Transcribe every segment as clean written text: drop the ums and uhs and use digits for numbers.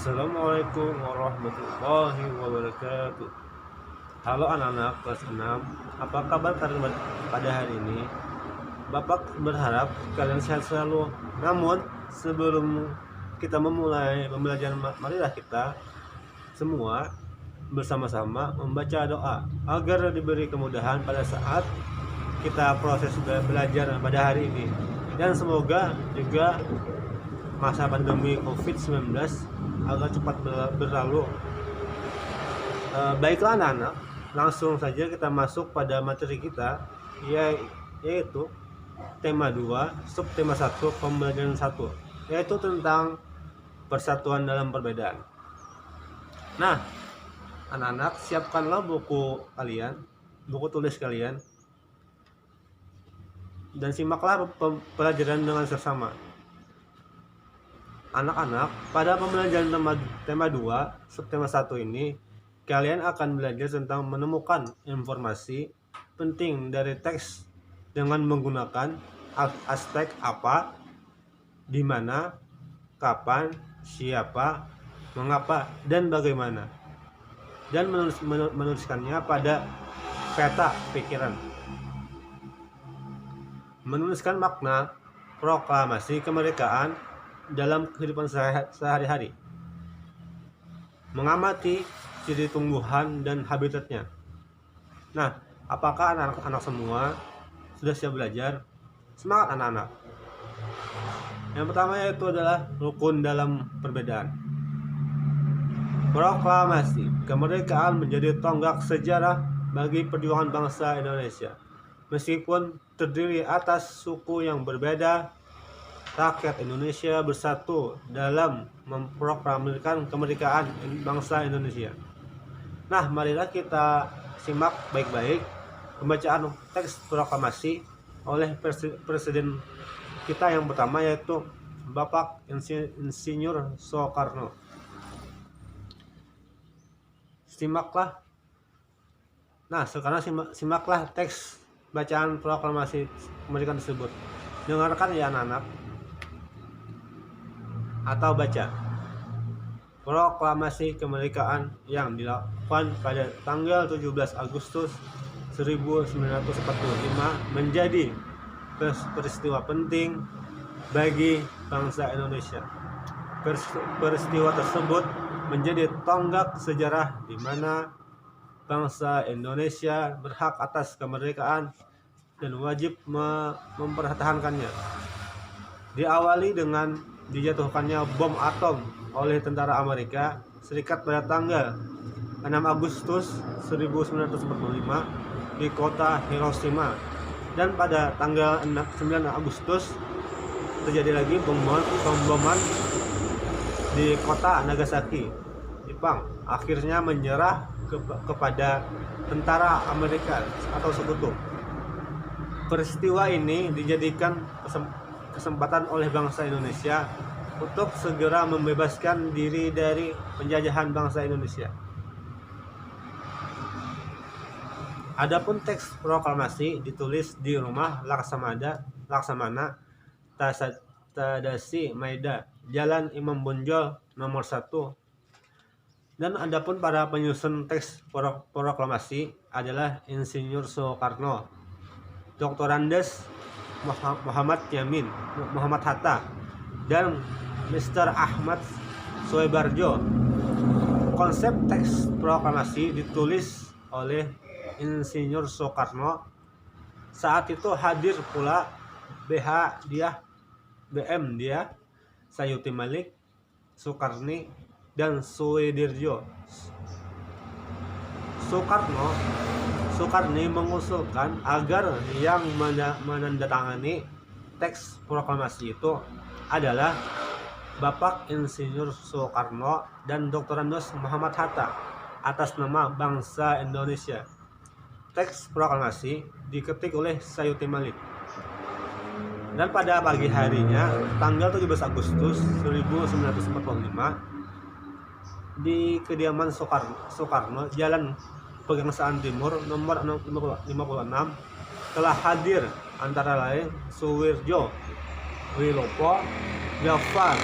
Assalamualaikum warahmatullahi wabarakatuh. Halo anak-anak kelas 6, apa kabar kalian pada hari ini? Bapak berharap kalian sehat selalu. Namun sebelum kita memulai pembelajaran, marilah kita semua bersama-sama membaca doa agar diberi kemudahan pada saat kita proses belajar pada hari ini, dan semoga juga masa pandemi COVID-19 agar cepat berlalu. Baiklah anak-anak, langsung saja kita masuk pada materi kita, yaitu tema 2, subtema 1, pembelajaran 1, yaitu tentang persatuan dalam perbedaan. Nah, anak-anak, siapkanlah buku kalian, buku tulis kalian, dan simaklah pelajaran dengan seksama. Anak-anak, pada pembelajaran tema 2, subtema 1 ini, kalian akan belajar tentang menemukan informasi penting dari teks dengan menggunakan aspek apa, di mana, kapan, siapa, mengapa, dan bagaimana, dan menuliskannya pada peta pikiran. Menuliskan makna proklamasi kemerdekaan dalam kehidupan sehari-hari. Mengamati ciri tumbuhan dan habitatnya. Nah, apakah anak-anak semua sudah siap belajar? Semangat anak-anak. Yang pertama yaitu adalah rukun dalam perbedaan. Proklamasi kemerdekaan menjadi tonggak sejarah bagi perjuangan bangsa Indonesia. Meskipun terdiri atas suku yang berbeda, rakyat Indonesia bersatu dalam memproklamirkan kemerdekaan bangsa Indonesia. Nah, marilah kita simak baik-baik pembacaan teks proklamasi oleh Presiden kita yang pertama, yaitu Bapak Insinyur Soekarno. Simaklah. Nah, sekarang simaklah teks bacaan proklamasi kemerdekaan tersebut. Dengarkan ya anak-anak, atau baca. Proklamasi kemerdekaan yang dilakukan pada tanggal 17 Agustus 1945 menjadi peristiwa penting bagi bangsa Indonesia. Peristiwa tersebut menjadi tonggak sejarah di mana bangsa Indonesia berhak atas kemerdekaan dan wajib mempertahankannya. Diawali dengan dijatuhkannya bom atom oleh tentara Amerika Serikat pada tanggal 6 Agustus 1945 di kota Hiroshima, dan pada tanggal 9 Agustus terjadi lagi pemboman di kota Nagasaki, Jepang, akhirnya menyerah kepada tentara Amerika atau sekutu. Peristiwa ini dijadikan kesempatan oleh bangsa Indonesia untuk segera membebaskan diri dari penjajahan bangsa Indonesia. Adapun teks proklamasi ditulis di rumah Laksamana Tadasi Maeda, Jalan Imam Bonjol nomor 1. Dan adapun para penyusun teks proklamasi adalah Insinyur Soekarno, Dr. Andes Muhammad Yamin, Muhammad Hatta, dan Mr. Ahmad Soebarjo. Konsep teks proklamasi ditulis oleh Insinyur Soekarno. Saat itu hadir pula BM Dia, Sayuti Malik, Soekarni, dan Suedirjo. Soekarni mengusulkan agar yang menandatangani teks proklamasi itu adalah Bapak Insinyur Soekarno dan Dr. Andes Muhammad Hatta atas nama bangsa Indonesia. Teks proklamasi diketik oleh Sayuti Malik. Dan pada pagi harinya, tanggal 17 Agustus 1945, di kediaman Soekarno, Jalan Pegangsaan Timur nomor 56, telah hadir antara lain Suwirjo Wilopo, Jafar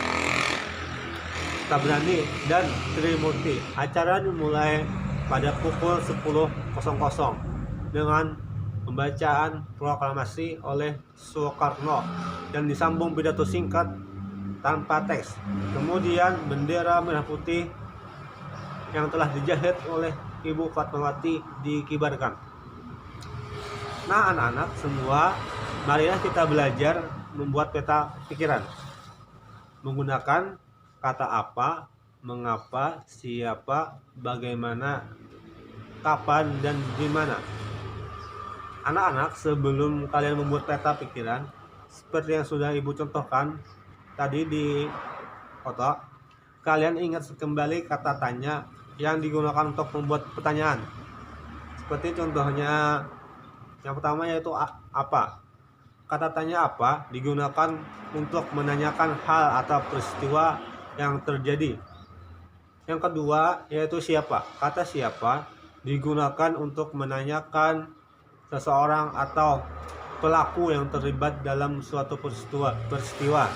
Tabrani, dan Trimurti. Acara dimulai pada pukul 10.00 dengan pembacaan proklamasi oleh Soekarno dan disambung pidato singkat tanpa teks. Kemudian bendera merah putih yang telah dijahit oleh Ibu Fatmawati dikibarkan. Nah, anak-anak semua, marilah kita belajar membuat peta pikiran menggunakan kata apa, mengapa, siapa, bagaimana, kapan, dan di mana. Anak-anak, sebelum kalian membuat peta pikiran seperti yang sudah Ibu contohkan tadi di foto, kalian ingat kembali kata tanya yang digunakan untuk membuat pertanyaan. Seperti contohnya yang pertama yaitu apa. Kata tanya apa digunakan untuk menanyakan hal atau peristiwa yang terjadi. Yang kedua yaitu siapa. Kata siapa digunakan untuk menanyakan seseorang atau pelaku yang terlibat dalam suatu peristiwa.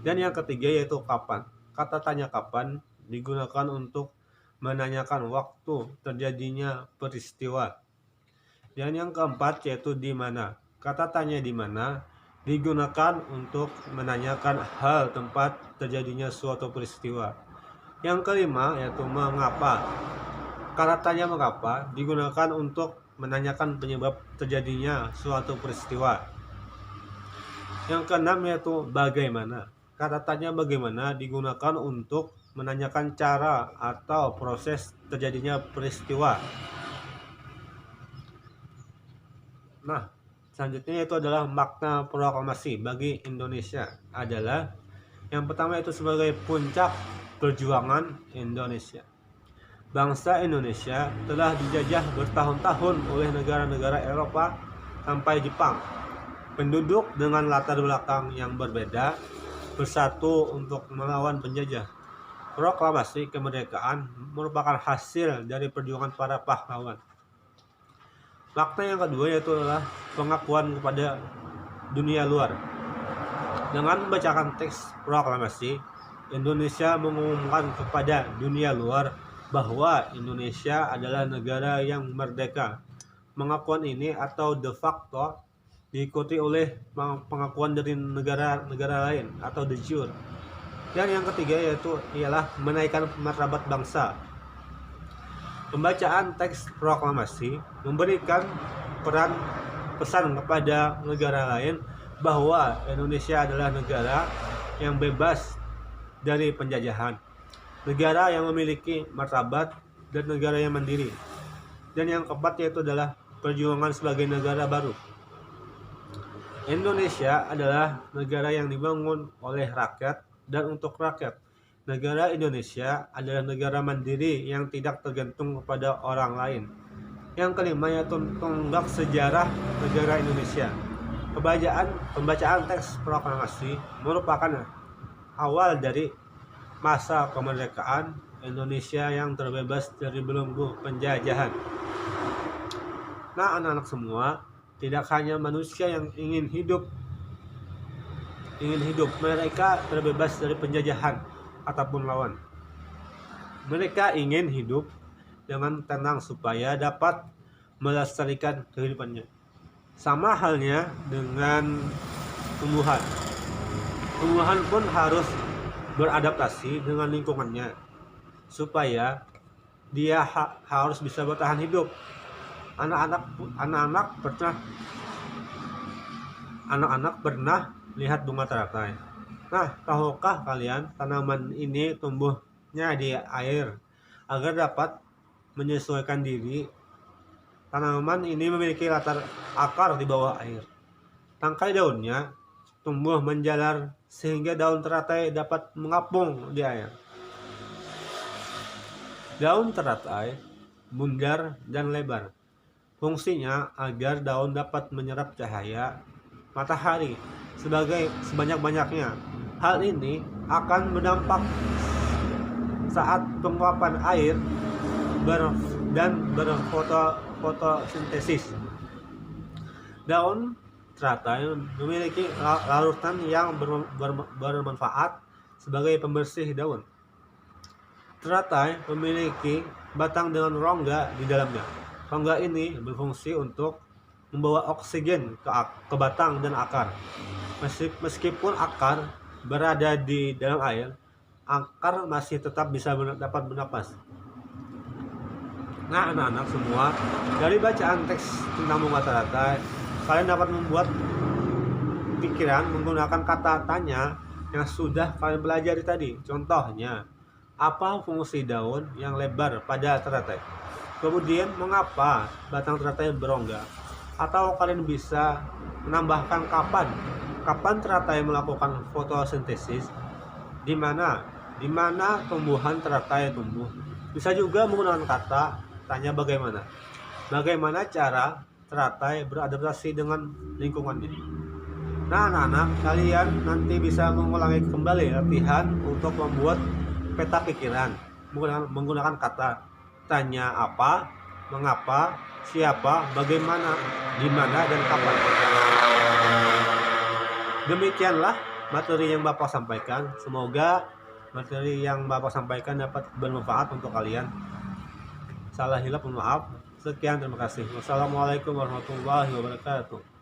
Dan yang ketiga yaitu kapan. Kata tanya kapan digunakan untuk menanyakan waktu terjadinya peristiwa. Dan yang keempat yaitu di mana. Kata tanya di mana digunakan untuk menanyakan hal tempat terjadinya suatu peristiwa. Yang kelima yaitu mengapa. Kata tanya mengapa digunakan untuk menanyakan penyebab terjadinya suatu peristiwa. Yang keenam yaitu bagaimana. Kata tanya bagaimana digunakan untuk menanyakan cara atau proses terjadinya peristiwa. Nah, selanjutnya itu adalah makna proklamasi bagi Indonesia adalah yang pertama itu sebagai puncak perjuangan Indonesia. Bangsa Indonesia telah dijajah bertahun-tahun oleh negara-negara Eropa sampai Jepang. Penduduk dengan latar belakang yang berbeda bersatu untuk melawan penjajah. Proklamasi kemerdekaan merupakan hasil dari perjuangan para pahlawan. Makna yang kedua yaitu adalah pengakuan kepada dunia luar. Dengan membacakan teks proklamasi, Indonesia mengumumkan kepada dunia luar bahwa Indonesia adalah negara yang merdeka. Pengakuan ini atau de facto diikuti oleh pengakuan dari negara-negara lain atau de jure. Dan yang ketiga yaitu ialah menaikkan martabat bangsa. Pembacaan teks proklamasi memberikan pesan kepada negara lain bahwa Indonesia adalah negara yang bebas dari penjajahan, negara yang memiliki martabat, dan negara yang mandiri. Dan yang keempat yaitu adalah perjuangan sebagai negara baru. Indonesia adalah negara yang dibangun oleh rakyat dan untuk rakyat. Negara Indonesia adalah negara mandiri yang tidak tergantung kepada orang lain. Yang kelima yaitu tonggak sejarah negara Indonesia. Pembacaan teks proklamasi merupakan awal dari masa kemerdekaan Indonesia yang terbebas dari belenggu penjajahan. Nah, anak-anak semua, tidak hanya manusia yang ingin hidup, mereka terbebas dari penjajahan ataupun lawan. Mereka ingin hidup dengan tenang supaya dapat melestarikan kehidupannya. Sama halnya dengan tumbuhan. Tumbuhan pun harus beradaptasi dengan lingkungannya supaya dia harus bisa bertahan hidup. Anak-anak pernah lihat bunga teratai. Nah, tahukah kalian tanaman ini tumbuhnya di air agar dapat menyesuaikan diri? Tanaman ini memiliki latar akar di bawah air. Tangkai daunnya tumbuh menjalar sehingga daun teratai dapat mengapung di air. Daun teratai bundar dan lebar. Fungsinya agar daun dapat menyerap cahaya matahari sebanyak-banyaknya. Hal ini akan berdampak saat penguapan air dan berfotosintesis. Daun teratai memiliki larutan yang bermanfaat sebagai pembersih daun. Teratai memiliki batang dengan rongga di dalamnya. Rongga ini berfungsi untuk membawa oksigen ke batang dan akar. Meskipun akar berada di dalam air, akar masih tetap bisa dapat bernapas. Nah, anak-anak semua, dari bacaan teks tentang bunga teratai, kalian dapat membuat pikiran menggunakan kata tanya yang sudah kalian pelajari tadi. Contohnya, apa fungsi daun yang lebar pada teratai? Kemudian, mengapa batang teratai berongga? Atau kalian bisa menambahkan kapan teratai melakukan fotosintesis, di mana tumbuhan teratai tumbuh. Bisa juga menggunakan kata tanya bagaimana cara teratai beradaptasi dengan lingkungannya. Nah, anak-anak, kalian nanti bisa mengulangi kembali latihan untuk membuat peta pikiran menggunakan kata tanya apa, mengapa, siapa, bagaimana, di mana, dan kapan. Demikianlah materi yang Bapak sampaikan. Semoga materi yang Bapak sampaikan dapat bermanfaat untuk kalian. Salah hilap, mohon maaf. Sekian, terima kasih. Wassalamualaikum warahmatullahi wabarakatuh.